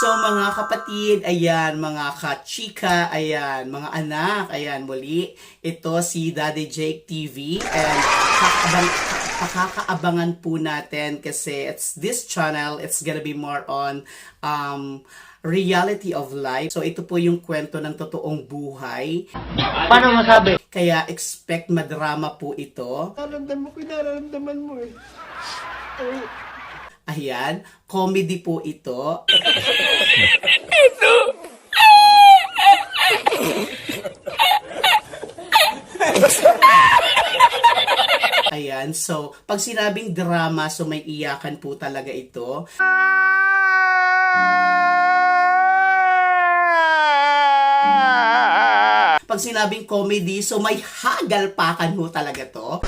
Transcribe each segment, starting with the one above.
So mga kapatid, ayan, mga kachika, ayan, mga anak, ayan, muli, ito si Daddy Jake TV and pakakaabangan po natin kasi it's this channel, it's gonna be more on reality of life. So ito po yung kwento ng totoong buhay. Paano masabi? Kaya expect madrama po ito. Nararamdaman mo eh. Ayan, comedy po ito. Ayan, so pag sinabing drama, so may iyakan po talaga ito. Pag sinabing comedy, so may hagalpakan ho talaga to.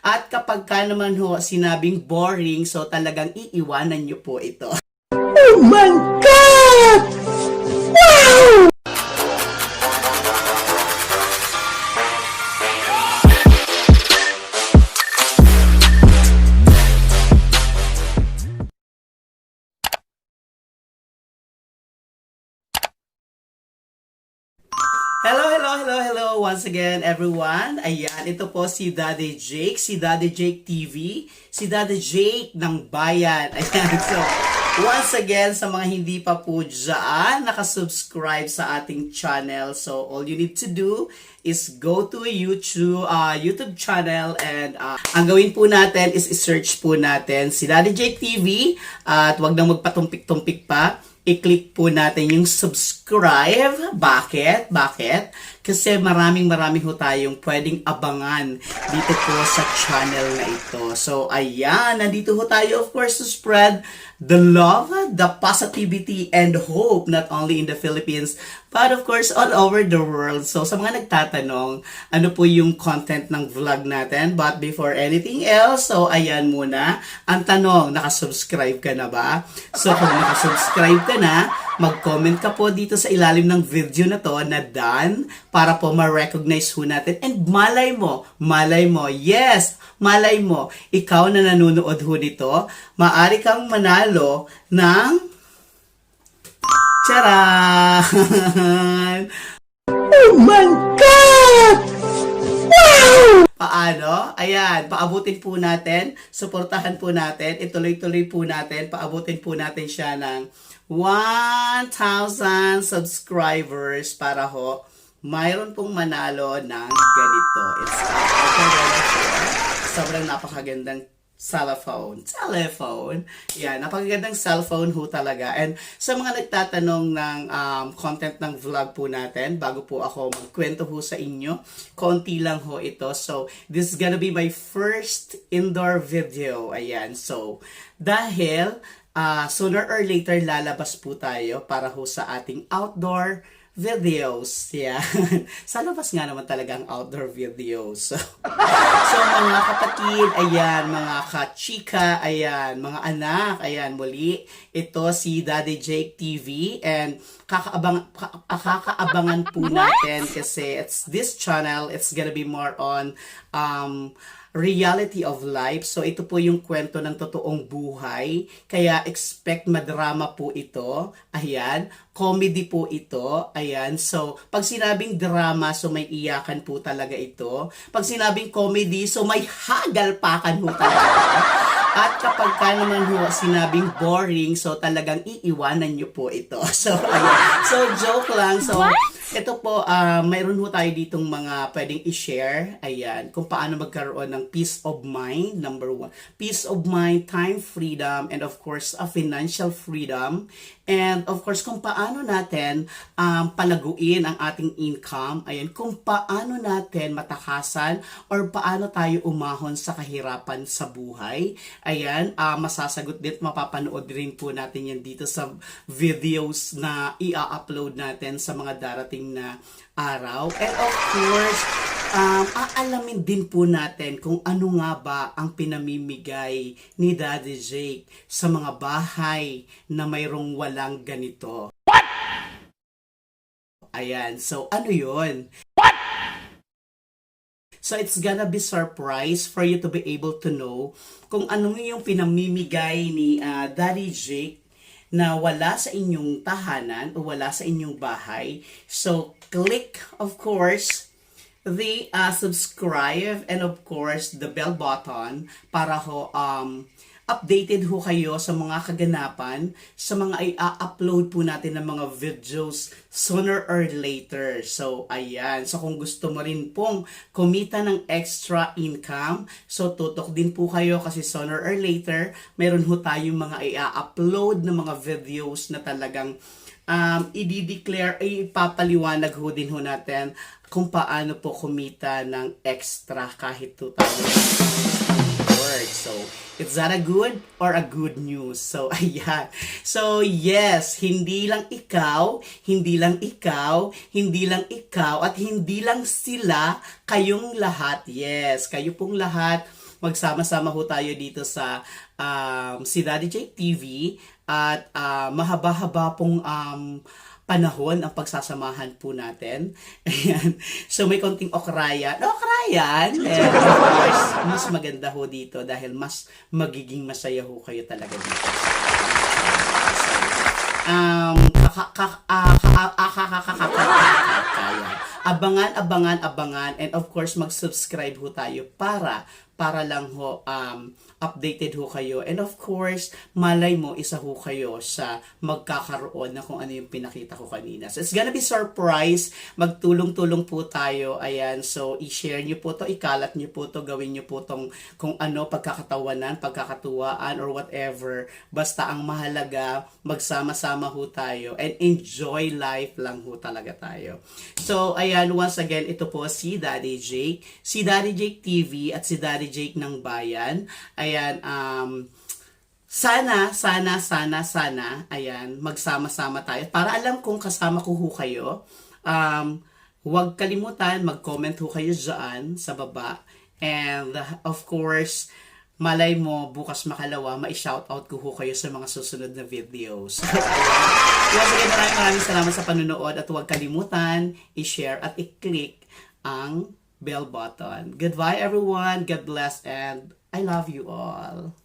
At kapag ka naman ho sinabing boring, so talagang iiwanan nyo po ito. Oh my God! Wow! Hello once again everyone. Ayan, ito po si Daddy Jake, si Daddy Jake TV, si Daddy Jake ng Bayan. Ayan, so once again sa mga hindi pa po dyan nakasubscribe sa ating channel, so all you need to do is go to a YouTube channel and ang gawin po natin is i-search po natin si Daddy Jake TV at wag nang magpatumpik-tumpik pa. I-click po natin yung subscribe. Bakit? Kasi maraming ho tayong pwedeng abangan dito po sa channel na ito. So, ayan. Nandito ho tayo, of course, to spread the love, the positivity, and hope, not only in the Philippines, but of course, all over the world. So, sa mga nagtatanong, ano po yung content ng vlog natin? But before anything else, so ayan muna. Ang tanong, nakasubscribe ka na ba? So, kung nakasubscribe ka na, mag-comment ka po dito sa ilalim ng video na to na done para po ma-recognize ho natin. And malay mo, yes, malay mo, ikaw na nanonood ho nito, maaari kang manalo ng charan! Oh my God! Wow! Paano? Ayan, paabutin po natin, suportahan po natin, ituloy-tuloy po natin, paabutin po natin siya ng 1,000 subscribers para ho, mayroon pong manalo ng ganito. It's sobrang napakagandang telephone. Yan, napakagandang cellphone ho talaga. And sa mga nagtatanong ng content ng vlog po natin, bago po ako magkwento ho sa inyo, konti lang ho ito. So, this is gonna be my first indoor video. Ayan, so, dahil sooner or later lalabas po tayo para ho sa ating outdoor videos. Yan. Sa labas nga naman talaga ang outdoor videos. So mga kapatid, ayan, mga kachika, ayan, mga anak, ayan, muli, ito si Daddy Jake TV and kakaabangan po natin kasi it's this channel, it's gonna be more on reality of life. So ito po yung kwento ng totoong buhay. Kaya expect madrama po ito. Ayan, comedy po ito. Ayan, so pag sinabing drama, so may iyakan po talaga ito. Pag sinabing comedy, so may hagalpakan po talaga. At kapag ka naman ho sinabing boring, so talagang iiwanan nyo po ito. So, ayan. So, joke lang. So, ito po, mayroon ho tayo ditong mga pwedeng i-share. Ayan, kung paano magkaroon ng peace of mind, number 1. Peace of mind, time freedom, and of course, a financial freedom. And of course, kung paano natin palaguin ang ating income. Ayan, kung paano natin matakasan or paano tayo umahon sa kahirapan sa buhay. Ayan, masasagot din, mapapanood rin po natin yan dito sa videos na i-upload natin sa mga darating na araw. And of course, aalamin din po natin kung ano nga ba ang pinamimigay ni Daddy Jake sa mga bahay na mayroong walang ganito. What? Ayan, so ano yun? What? So it's gonna be surprise for you to be able to know kung ano yung pinamimigay ni Daddy Jake na wala sa inyong tahanan o wala sa inyong bahay. So click, of course, the subscribe and of course the bell button para ho updated ho kayo sa mga kaganapan, sa mga i-upload po natin ng mga videos sooner or later. So ayan, so kung gusto mo rin pong kumita ng extra income, so tutok din po kayo kasi sooner or later meron ho tayong mga i-upload na mga videos na talagang i-declare, ipapaliwanag ho din ho natin kung paano po kumita ng extra kahit 2,000 words. So, is that a good or a good news? So, ayan. So, yes, hindi lang ikaw, at hindi lang sila, kayong lahat. Yes, kayo pong lahat, magsama-sama ho tayo dito sa si Daddy Jake TV at mahaba-haba pong panahon ang pagsasamahan po natin. Ayan. So may konting okrayan. And of course, mas maganda ho dito dahil mas magiging masaya ho kayo talaga dito. Abangan, and of course mag-subscribe ho tayo para lang ho updated ho kayo, and of course malay mo isa ho kayo sa magkakaroon na kung ano yung pinakita ko kanina. So it's gonna be surprise, magtulong-tulong po tayo. Ayan, so i-share nyo po to, ikalat nyo po to, gawin nyo po tong kung ano, pagkakatawanan, pagkakatuwaan or whatever, basta ang mahalaga magsama-sama ho tayo and enjoy life lang ho talaga tayo. So ayan, once again, ito po si Daddy Jake TV at si Daddy Jake ng Bayan. Ayan, sana, ayan, magsama-sama tayo. Para alam kung kasama ko ho kayo, huwag kalimutan, mag-comment ho kayo dyan sa baba. And, of course, malay mo, bukas makalawa, ma-shoutout ko ho kayo sa mga susunod na videos. Once again, maraming salamat sa panunood at huwag kalimutan, i-share at i-click ang bell button. Goodbye everyone, God bless, and I love you all.